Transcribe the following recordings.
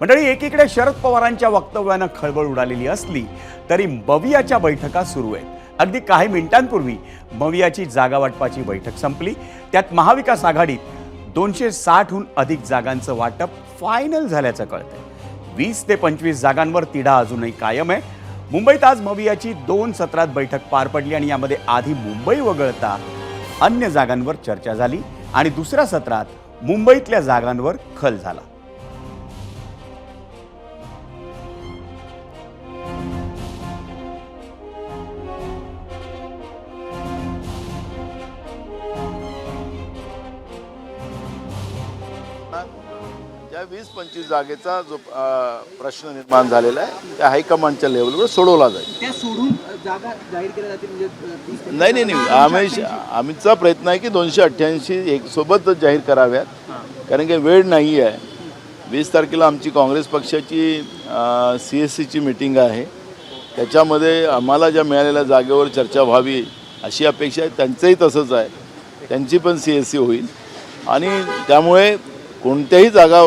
मंडळी, एकीकडे शरद पवारांच्या वक्तव्यानं खळबळ उडालेली असली तरी मवियाच्या बैठका सुरू आहेत. अगदी काही मिनिटांपूर्वी मवियाची जागा वाटपाची बैठक संपली. त्यात महाविकास आघाडीत 260हून अधिक जागांचं वाटप फायनल झाल्याचं कळतंय. 20 ते 25 जागांवर तिढा अजूनही कायम आहे. मुंबईत आज मवियाची 2 सत्रात बैठक पार पडली आणि यामध्ये आधी मुंबई वगळता अन्य जागांवर चर्चा झाली आणि दुसऱ्या सत्रात मुंबईतल्या जागांवर खल झाला. ज्या 20-25 जागेचा जो प्रश्न निर्माण झालेला आहे त्या हायकमांडच्या लेवलवर सोडवला जाईल. त्या सोडून जागा जाहीर केल्या जातील म्हणजे नाही, आमचा प्रयत्न आहे की 288 एक सोबतच जाहीर कराव्यात, कारण की वेळ नाही आहे. 20 तारखेला आमची काँग्रेस पक्षाची CSCची मीटिंग आहे. त्याच्यामध्ये आम्हाला ज्या मिळालेल्या जागेवर चर्चा व्हावी अशी अपेक्षा आहे. त्यांचंही तसंच आहे, त्यांची पण CSC होईल आणि त्यामुळे कोणत्याही जागा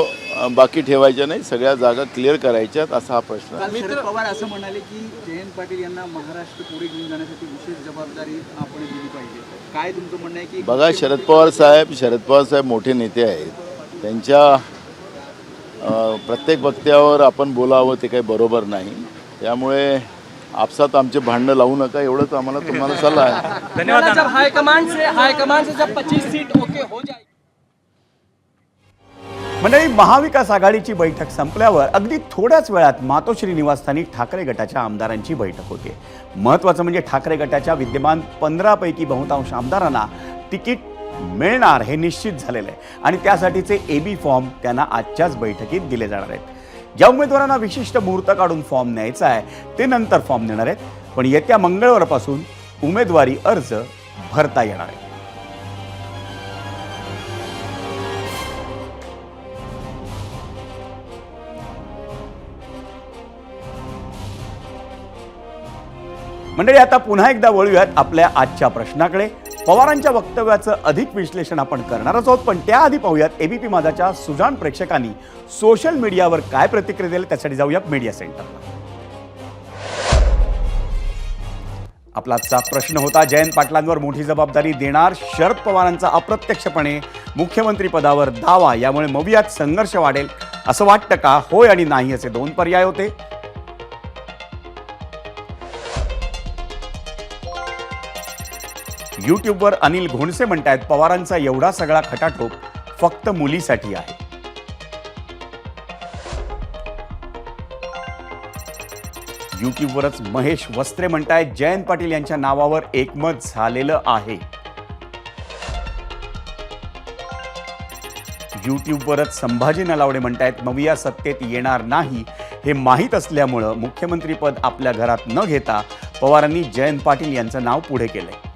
बाकी ठेवायच्या नाही, सगळ्या जागा क्लिअर करायच्यात असा हा प्रश्न आहे. शरद पवार असं म्हणाले की जयंत पाटील यांना महाराष्ट्र पुढे घेऊन जाण्यासाठी विशेष जबाबदारी आपण दिली पाहिजे. काय तुमचं म्हणणं आहे की बघा, शरद पवार साहेब मोठे नेते आहेत. त्यांच्या प्रत्येक वक्त्यावर आपण बोलावं ते काही बरोबर नाही. त्यामुळे आपसात आमचे भांडणं लावू नका, एवढंच आम्हाला तुम्हाला सल्ला आहे. धन्यवाद. हाईकमान से जब 25 सीट ओके हो जाए. मंडळी, महाविकास आघाडीची बैठक संपल्यावर अगदी थोड्याच वेळात मातोश्री निवासस्थानी ठाकरे गटाच्या आमदारांची बैठक होते. महत्त्वाचं म्हणजे ठाकरे गटाच्या विद्यमान 15 पैकी बहुतांश आमदारांना तिकीट मिळणार हे निश्चित झालेलं आहे आणि त्यासाठीचे AB फॉर्म त्यांना आजच्याच बैठकीत दिले जाणार आहेत. ज्या उमेदवारांना विशिष्ट मुहूर्त काढून फॉर्म न्यायचा आहे ते नंतर फॉर्म देणार आहेत, पण येत्या मंगळवारपासून उमेदवारी अर्ज भरता येणार आहे. मंडळी, आता पुन्हा एकदा वळूयात आपल्या आजच्या प्रश्नाकडे. पवारांच्या वक्तव्याचं अधिक विश्लेषण आपण करणारच आहोत, पण त्याआधी पाहूयात ABP माझाच्या सुजाण प्रेक्षकांनी सोशल मीडियावर काय प्रतिक्रिया दिली. त्यासाठी जाऊया मीडिया सेंटरला. आपला आजचा प्रश्न होता, जयंत पाटलांवर मोठी जबाबदारी देणार, शरद पवारांचा अप्रत्यक्षपणे मुख्यमंत्री पदावर दावा, यामुळे मवियात संघर्ष वाढेल असं वाटतं का? होय आणि नाही असे 2 पर्याय होते. यूट्यूबवर अनिल घोणसे म्हणतायत, पवारांचा एवढा सगळा खटाटोप फक्त मुलीसाठी आहे. यूट्यूबवरच महेश वस्त्रे म्हणतायत, जयंत पाटील यांच्या नावावर एकमत झालेलं आहे. यूट्यूबवरच संभाजी नलावडे म्हणतायत, मविया सत्तेत येणार नाही हे माहीत असल्यामुळं मुख्यमंत्रीपद आपल्या घरात न घेता पवारांनी जयंत पाटील यांचं नाव पुढे केलंय.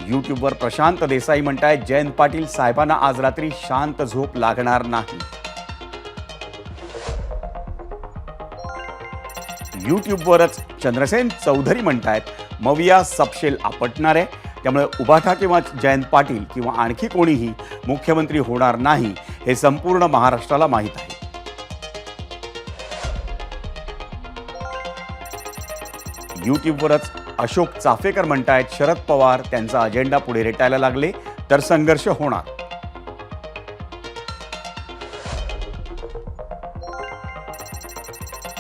यूट्यूबवर प्रशांत देसाई म्हणतायत, जयंत पाटील साहेबांना आज रात्री शांत झोप लागणार नाही. यूट्यूबवरच चंद्रसेन चौधरी म्हणतायत, मविया सपशेल आपटणार आहे, त्यामुळे उभाठा किंवा जयंत पाटील किंवा आणखी कोणीही मुख्यमंत्री होणार नाही हे संपूर्ण महाराष्ट्राला माहीत आहे. यूट्यूबवरच अशोक चाफेकर म्हणतायत, शरद पवार त्यांचा अजेंडा पुढे रेटायला लागले तर संघर्ष होणार.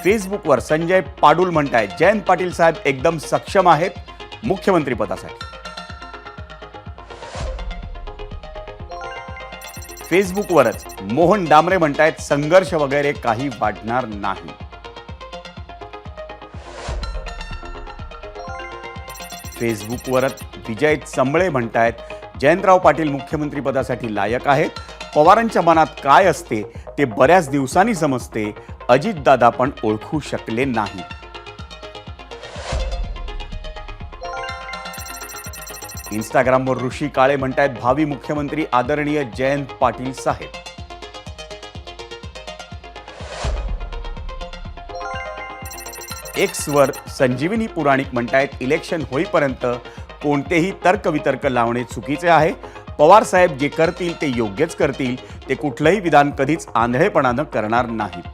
फेसबुकवर संजय पाडुल म्हणतायत, जयंत पाटील साहेब एकदम सक्षम आहेत मुख्यमंत्री पदासाठी. फेसबुकवरच मोहन डामरे म्हणतायत, संघर्ष वगैरे काही वाढणार नाही. फेसबुकवरच विजय चंबळे म्हणतायत, जयंतराव पाटील मुख्यमंत्री पदासाठी लायक आहेत. पवारांच्या मनात काय असते ते बऱ्याच दिवसांनी समजते, अजितदादा पण ओळखू शकले नाही. इंस्टाग्रामवर ऋषी काळे म्हणतायत, भावी मुख्यमंत्री आदरणीय जयंत पाटील साहेब. एक्सवर संजीवनी पुराणिक म्हणतायत, इलेक्शन होईपर्यंत कोणतेही तर्कवितर्क लावणे चुकीचे आहे. पवार साहेब जे करतील ते योग्यच करतील. ते कुठलंही विधान कधीच आंधळेपणानं करणार नाहीत.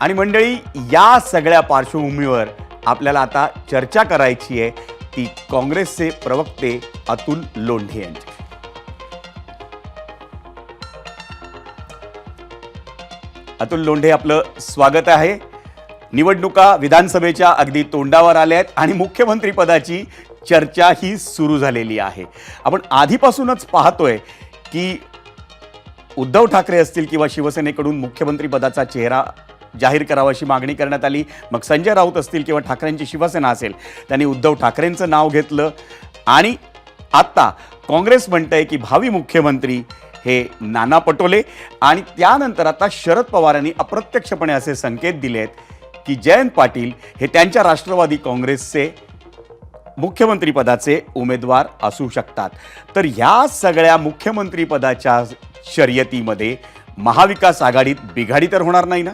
आणि मंडळी, या सगळ्या पार्श्वभूमीवर आपल्याला आता चर्चा करायची आहे ती काँग्रेसचे प्रवक्ते अतुल लोंढे यांची. अतुल लोंढे, आपलं स्वागत आहे. निवडणुका विधानसभेच्या अगदी तोंडावर आल्या आहेत आणि मुख्यमंत्रीपदाची चर्चा ही सुरू झालेली आहे. आपण आधीपासूनच पाहतोय की उद्धव ठाकरे असतील किंवा शिवसेनेकडून मुख्यमंत्रीपदाचा चेहरा जाहीर करावा अशी मागणी करण्यात आली. मग संजय राऊत असतील किंवा ठाकरेंची शिवसेना असेल, त्यांनी उद्धव ठाकरेंचं नाव घेतलं. आणि आत्ता काँग्रेस म्हणतंय की भावी मुख्यमंत्री हे नाना पटोले. आणि त्यानंतर आता शरद पवारांनी अप्रत्यक्षपणे असे संकेत दिले आहेत की जयंत पाटील हे त्यांच्या राष्ट्रवादी काँग्रेसचे मुख्यमंत्रीपदाचे उमेदवार असू शकतात. तर ह्या सगळ्या मुख्यमंत्रीपदाच्या शर्यतीमध्ये महाविकास आघाडीत बिघाडी तर होणार नाही ना?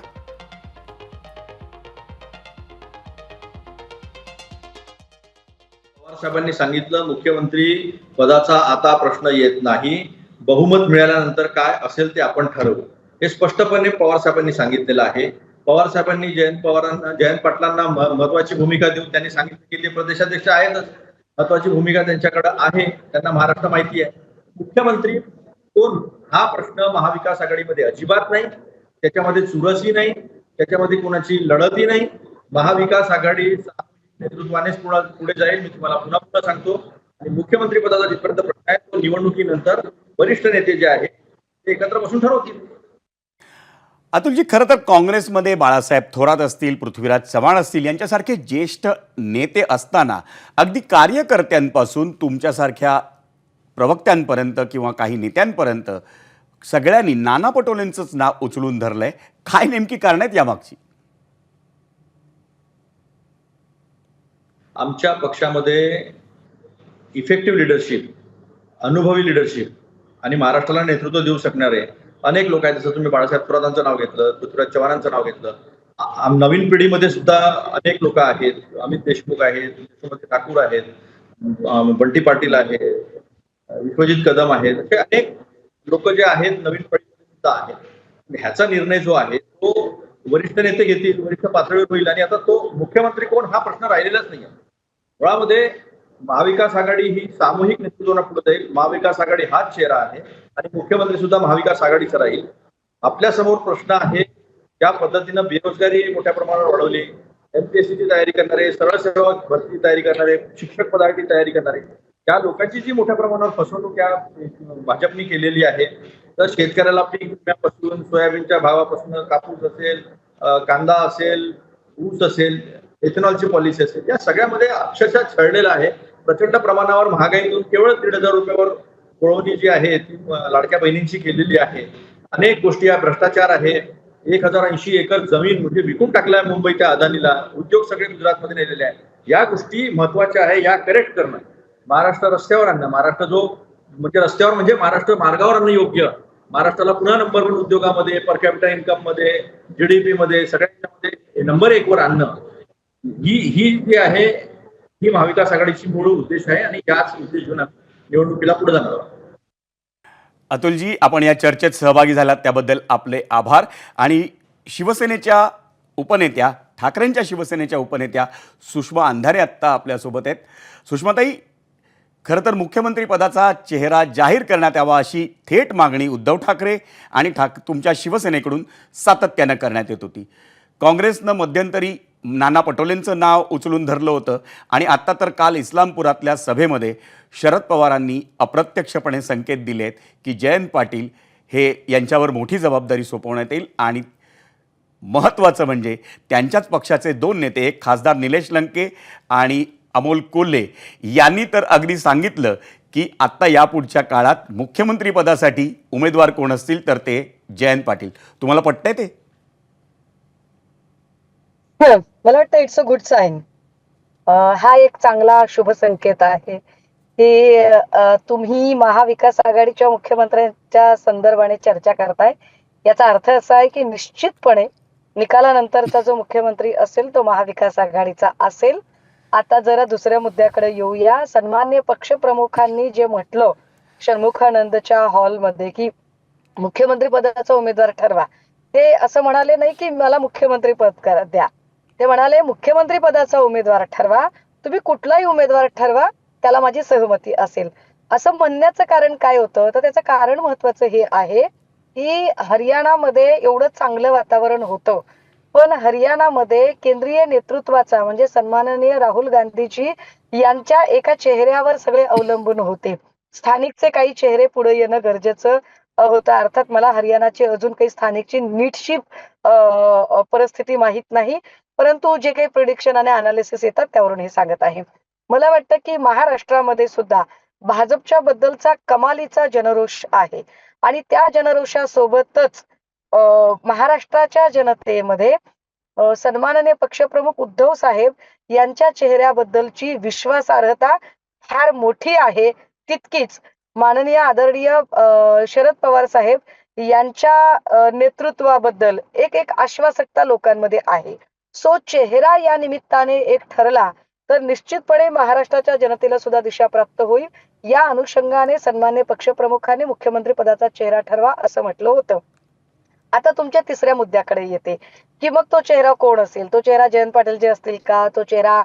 साहेबांनी सांगितलं मुख्यमंत्री पदाचा आता प्रश्न येत नाही, बहुमत मिळाल्यानंतर काय असेल ते आपण ठरवू, हे स्पष्टपणे पवार साहेबांनी सांगितलेलं आहे. पवार साहेबांनी जयंत पाटलांना महत्वाची भूमिका देऊन त्यांनी सांगितलं की ते प्रदेशाध्यक्ष आहेतच, महत्वाची भूमिका त्यांच्याकडे आहे, त्यांना महाराष्ट्र माहिती आहे. मुख्यमंत्री कोण हा प्रश्न महाविकास आघाडीमध्ये अजिबात नाही, त्याच्यामध्ये चुरसही नाही, त्याच्यामध्ये कोणाची लढतही नाही. महाविकास आघाडी नेतृत्वानेच पुढे जाईल. मी तुम्हाला पुन्हा पुन्हा सांगतो. आणि मुख्यमंत्री पदाचा जिथपर्यंत प्रश्न आहे तो निवडणुकीनंतर वरिष्ठ नेते जे आहेत ते एकत्र बसून ठरवतील. अतुलजी, खरं तर काँग्रेसमध्ये बाळासाहेब थोरात असतील, पृथ्वीराज चव्हाण असतील, यांच्यासारखे ज्येष्ठ नेते असताना अगदी कार्यकर्त्यांपासून तुमच्यासारख्या प्रवक्त्यांपर्यंत किंवा काही नेत्यांपर्यंत सगळ्यांनी नाना पटोलेंचंच नाव उचलून धरलंय. काय नेमकी कारण आहेत यामागची? आमच्या पक्षामध्ये इफेक्टिव्ह लिडरशिप, अनुभवी लिडरशिप आणि महाराष्ट्राला नेतृत्व देऊ शकणारे अनेक लोक आहेत. जसं तुम्ही बाळासाहेब थोरातांचं नाव घेतलं, पृथ्वीराज चव्हाणांचं नाव घेतलं. नवीन पिढीमध्ये सुद्धा अनेक लोक आहेत. अमित देशमुख आहेत, यशोमती ठाकूर आहेत, बंटी पाटील आहेत, विश्वजित कदम आहेत. असे अनेक लोक जे आहेत नवीन पिढीमध्ये सुद्धा आहेत. ह्याचा निर्णय जो आहे तो वरिष्ठ नेते घेतील, वरिष्ठ पातळीवर होईल. आणि आता तो मुख्यमंत्री कोण हा प्रश्न राहिलेलाच नाही आहे. मुळामध्ये महाविकास आघाडी ही सामूहिक नेतृत्वाला पुढे जाईल. महाविकास आघाडी हाच चेहरा आहे आणि मुख्यमंत्री सुद्धा महाविकास आघाडीचा राहील. आपल्या समोर प्रश्न आहे, ज्या पद्धतीनं बेरोजगारी मोठ्या प्रमाणावर वाढवली, एमपीएससीची तयारी करणारे, सरळ सेवक भरती तयारी करणारे, शिक्षक पदाची तयारी करणारे, त्या लोकांची जी मोठ्या प्रमाणावर फसवणूक या भाजपनी केलेली आहे. तर शेतकऱ्याला पीक विम्यापासून, सोयाबीनच्या भावापासून, कापूस असेल, कांदा असेल, ऊस असेल, इथेनॉलची पॉलिसी असेल, या सगळ्यामध्ये अक्षरशः छळलेला आहे. प्रचंड प्रमाणावर महागाईतून केवळ 1,500 रुपयावर कोळवणी जी आहे ती लाडक्या बहिणींची केलेली आहे. अनेक गोष्टी या भ्रष्टाचार आहे. 1080 एकर जमीन म्हणजे विकून टाकलाय मुंबईच्या अदानीला. उद्योग सगळे गुजरातमध्ये नेलेले आहे. या गोष्टी महत्वाच्या आहे, या करेक्ट करणं, महाराष्ट्र रस्त्यावर आणणं, महाराष्ट्र जो म्हणजे रस्त्यावर म्हणजे महाराष्ट्र मार्गावर आणणं योग्य, महाराष्ट्राला पुन्हा नंबर 1 उद्योगामध्ये, पर कॅपिटा इन्कम मध्ये, जीडीपी मध्ये, सगळ्यांमध्ये नंबर 1 वर आणणं, ही जी आहे ही महाविकास आघाडीची मूळ उद्देश आहे. आणि याच उद्देश घेऊन निवडणुकीला पुढे जाणार आहोत. अतुलजी, आपण या चर्चेत सहभागी झालात त्याबद्दल आपले आभार. आणि शिवसेनेच्या उपनेत्या, ठाकरेंच्या शिवसेनेच्या उपनेत्या सुषमा अंधारे आत्ता आपल्यासोबत आहेत. सुषमाताई, खरं तर मुख्यमंत्रीपदाचा चेहरा जाहीर करण्यात यावा अशी थेट मागणी उद्धव ठाकरे आणि तुमच्या शिवसेनेकडून सातत्यानं करण्यात येत होती. काँग्रेसनं मध्यंतरी नाना पटोलेंचं नाव उचलून धरलं होतं आणि आत्ता तर काल इस्लामपुरातल्या सभेमध्ये शरद पवारांनी अप्रत्यक्षपणे संकेत दिले आहेत की जयंत पाटील हे यांच्यावर मोठी जबाबदारी सोपवण्यात येईल. आणि महत्त्वाचं म्हणजे त्यांच्याच पक्षाचे 2 नेते, एक खासदार निलेश लंके आणि अमोल कोल्हे, यांनी तर अगदी सांगितलं की आत्ता यापुढच्या काळात मुख्यमंत्रीपदासाठी उमेदवार कोण असतील तर ते जयंत पाटील. तुम्हाला पटतंय ते? मला वाटतं इट्स अ गुड साईन. हा एक चांगला शुभ संकेत आहे की तुम्ही महाविकास आघाडीच्या मुख्यमंत्र्यांच्या संदर्भाने चर्चा करताय. याचा अर्थ असा आहे की निश्चितपणे निकालानंतरचा जो मुख्यमंत्री असेल तो महाविकास आघाडीचा असेल. आता जरा दुसऱ्या मुद्द्याकडे येऊया. सन्माननीय पक्षप्रमुखांनी जे म्हटलं षण्मुखानंदच्या हॉलमध्ये की मुख्यमंत्री पदाचा उमेदवार ठरवा, ते असं म्हणाले नाही की मला मुख्यमंत्री पद द्या. ते म्हणाले मुख्यमंत्री पदाचा उमेदवार ठरवा, तुम्ही कुठलाही उमेदवार ठरवा, त्याला माझी सहमती असेल. असं म्हणण्याचं कारण काय होतं, तर त्याचं कारण महत्वाचं हे आहे की हरियाणामध्ये एवढं चांगलं वातावरण होतं, पण हरियाणामध्ये केंद्रीय नेतृत्वाचा म्हणजे सन्माननीय राहुल गांधीजी यांच्या एका चेहऱ्यावर सगळे अवलंबून होते. स्थानिकचे काही चेहरे पुढे येणं गरजेचं होतं. अर्थात मला हरियाणाची अजून काही स्थानिकची नीटशी परिस्थिती माहित नाही, परंतु जे काही प्रिडिक्शन आणि अनालिसिस येतात त्यावरून हे सांगत आहे. मला वाटतं की महाराष्ट्रामध्ये सुद्धा भाजपच्या बद्दलचा कमालीचा जनरोष आहे आणि त्या जनरोषासोबतच महाराष्ट्राच्या जनतेमध्ये सन्माननीय पक्षप्रमुख उद्धव साहेब यांच्या चेहऱ्याबद्दलची विश्वासार्हता फार मोठी आहे. तितकीच माननीय आदरणीय शरद पवार साहेब यांच्या नेतृत्वाबद्दल एक आश्वासकता लोकांमध्ये आहे. सो चेहरा या निमित्ताने एक ठरला तर निश्चितपणे महाराष्ट्राच्या जनतेला सुद्धा दिशा प्राप्त होईल. या अनुषंगाने सन्माननीय पक्षप्रमुखांनी मुख्यमंत्री पदाचा चेहरा ठरवा असं म्हटलं होतं. आता तुमच्या तिसऱ्या मुद्द्याकडे येते की मग तो चेहरा कोण असेल? तो चेहरा जयंत पाटील जे असतील का? तो चेहरा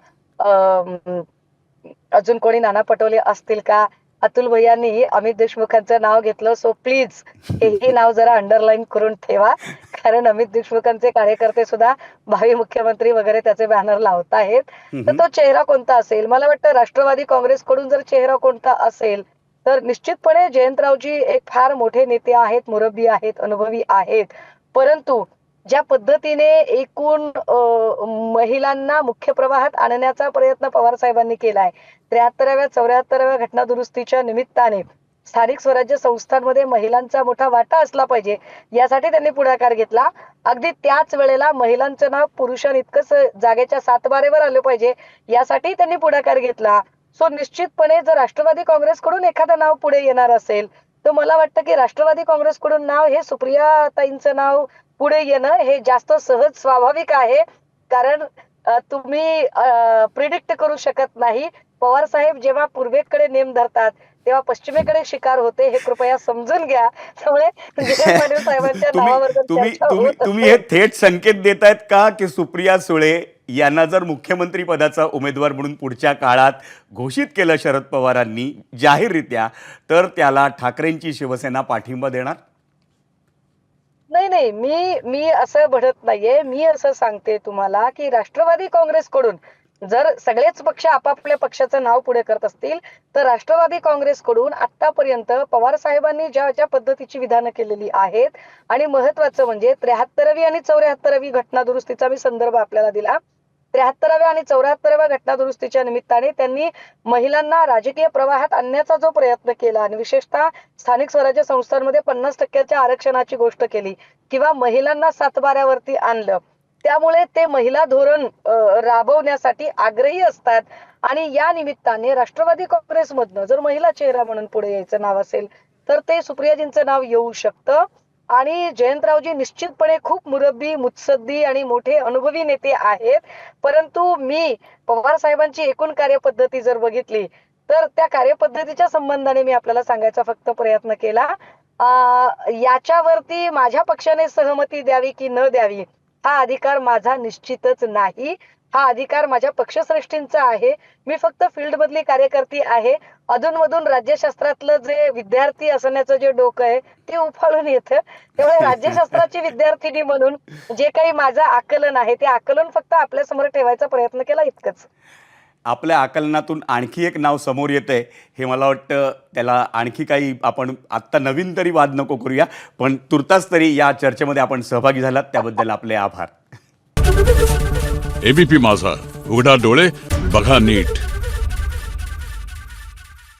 अजून कोणी नाना पटोले असतील का? अतुल भैयांनी अमित देशमुखांचं नाव घेतलं, सो प्लीज हेही नाव जरा अंडरलाईन करून ठेवा, कारण अमित देशमुखांचे कार्यकर्ते सुद्धा भावी मुख्यमंत्री वगैरे त्याचे बॅनर लावत आहेत. तर तो चेहरा कोणता असेल? मला वाटतं राष्ट्रवादी काँग्रेसकडून जर चेहरा कोणता असेल तर निश्चितपणे जयंतरावजी एक फार मोठे नेते आहेत, मुरब्बी आहेत, अनुभवी आहेत. परंतु ज्या पद्धतीने एकूण महिलांना मुख्य प्रवाहात आणण्याचा प्रयत्न पवार साहेबांनी केलाय, 73व्या 74व्या घटना दुरुस्तीच्या निमित्ताने स्थानिक स्वराज्य संस्थांमध्ये महिलांचा मोठा वाटा असला पाहिजे यासाठी त्यांनी पुढाकार घेतला. अगदी त्याच वेळेला महिलांचं नाव पुरुषांइतकंच जागेच्या 7 बारेवर आलं पाहिजे यासाठी त्यांनी पुढाकार घेतला. सो निश्चितपणे जर राष्ट्रवादी काँग्रेसकडून एखादं नाव पुढे येणार असेल तर मला वाटतं की राष्ट्रवादी काँग्रेसकडून नाव हे सुप्रियाताईंचं नाव पुढे येणं हे जास्त सहज स्वाभाविक आहे. कारण तुम्ही प्रिडिक्ट करू शकत नाही. पवार साहेब जेव्हा पूर्वेकडे नेम धरतात तेव्हा पश्चिमेकडे शिकार होते, हे कृपया समजून घ्या. त्यामुळे जयंत पाटील साहेबांच्या नावावर जर चर्चा होत तुम्ही हे थेट संकेत देतायत का की सुप्रिया सुळे यांना जर मुख्यमंत्री पदाचा उमेदवार म्हणून पुढच्या काळात घोषित केलं शरद पवारांनी जाहीररित्या, तर त्याला ठाकरेंची शिवसेना पाठिंबा देणार? नाही, मी असं म्हणत नाहीये. मी असं सांगते तुम्हाला की राष्ट्रवादी काँग्रेसकडून जर सगळेच पक्ष आपापल्या पक्षाचं नाव पुढे करत असतील तर राष्ट्रवादी काँग्रेसकडून आतापर्यंत पवार साहेबांनी ज्या पद्धतीची विधानं केलेली आहेत आणि महत्वाचं म्हणजे 73वी आणि 74वी घटना दुरुस्तीचा मी संदर्भ आपल्याला दिला. 73व्या आणि 74व्या घटना दुरुस्तीच्या निमित्ताने त्यांनी महिलांना राजकीय प्रवाहात आणण्याचा जो प्रयत्न केला आणि विशेषतः स्थानिक स्वराज्य संस्थांमध्ये 50% आरक्षणाची गोष्ट केली किंवा महिलांना 7 बाऱ्यावरती आणलं, त्यामुळे ते महिला धोरण राबवण्यासाठी आग्रही असतात. आणि या निमित्ताने राष्ट्रवादी काँग्रेसमधनं जर महिला चेहरा म्हणून पुढे यायचं नाव असेल तर ते सुप्रियाजींचं नाव येऊ शकतं. आणि जयंतरावजी निश्चितपणे खूप मुरब्बी, मुत्सद्दी आणि मोठे अनुभवी नेते आहेत. परंतु मी पवार साहेबांची एकूण कार्यपद्धती जर बघितली तर त्या कार्यपद्धतीच्या संबंधाने मी आपल्याला सांगायचा फक्त प्रयत्न केला. याच्यावरती माझ्या पक्षाने सहमती द्यावी की न द्यावी हा अधिकार माझा निश्चितच नाही. हा अधिकार माझ्या पक्षश्रेष्ठींचा आहे. मी फक्त फील्ड मधली कार्यकर्ती आहे. अधूनमधून राज्यशास्त्रातलं जे विद्यार्थी असण्याचं जे डोकं आहे ते उफाळून येतं. त्यामुळे राज्यशास्त्राची विद्यार्थिनी म्हणून जे काही माझं आकलन आहे ते आकलन फक्त आपल्या समोर ठेवायचा प्रयत्न केला, इतकंच. आपल्या आकलनातून आणखी एक नाव समोर येतंय, हे मला वाटतं त्याला आणखी काही आपण आत्ता नवीन तरी वाद नको करूया, पण तुर्तास तरी या चर्चेमध्ये आपण सहभागी झालात त्याबद्दल आपले आभार. एबीपी माझा, उघडा डोळे बघा नीट.